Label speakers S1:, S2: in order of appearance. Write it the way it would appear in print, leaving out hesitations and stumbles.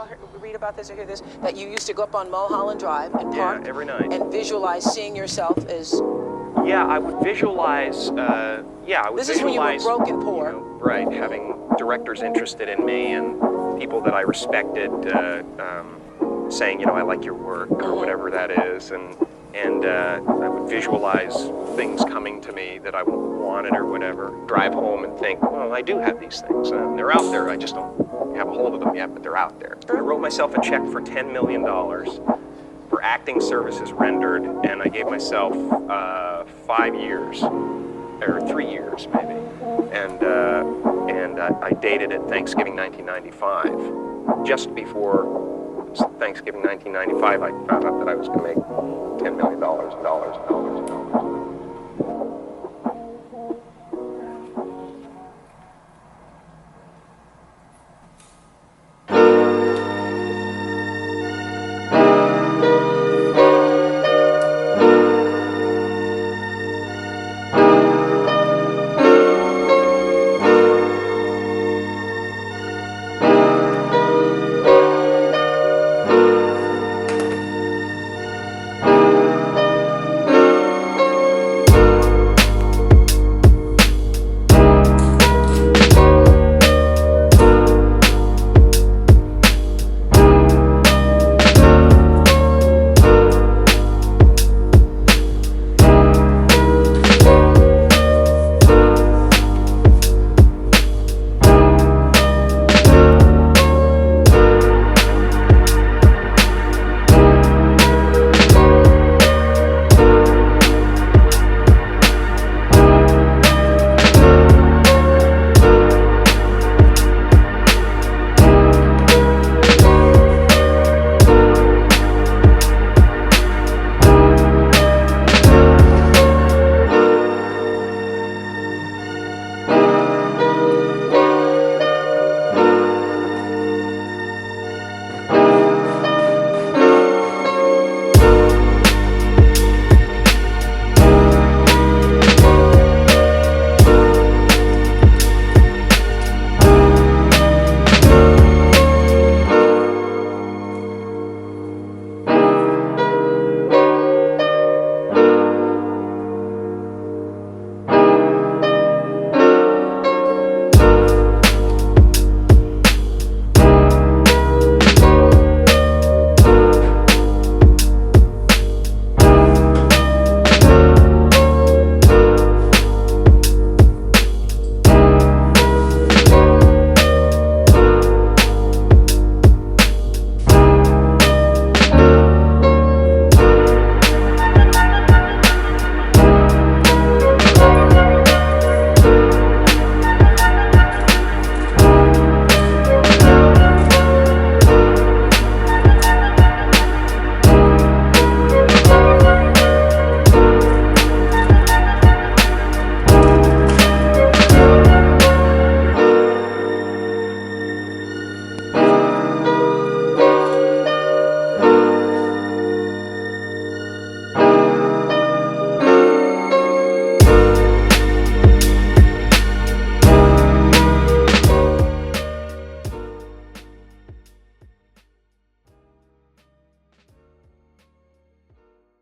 S1: y'all read about this or hear this? That you used to go up on Mulholland Drive and park
S2: every night
S1: and visualize seeing yourself as...
S2: Yeah, I would visualize,
S1: This is when you were broke and poor.
S2: You know, right, having directors interested in me and people that I respected saying, you know, I like your work or whatever that is. And I would visualize things coming to me that I wanted or whatever. Drive home and think, well, I do have these things. They're out there. I just don't have a hold of them yet, but they're out there. I wrote myself a check for $10 million for acting services rendered, and I gave myself 5 years, or 3 years maybe. And I dated it Thanksgiving 1995. Just before Thanksgiving 1995, I found out that I was going to make $10 million in dollars.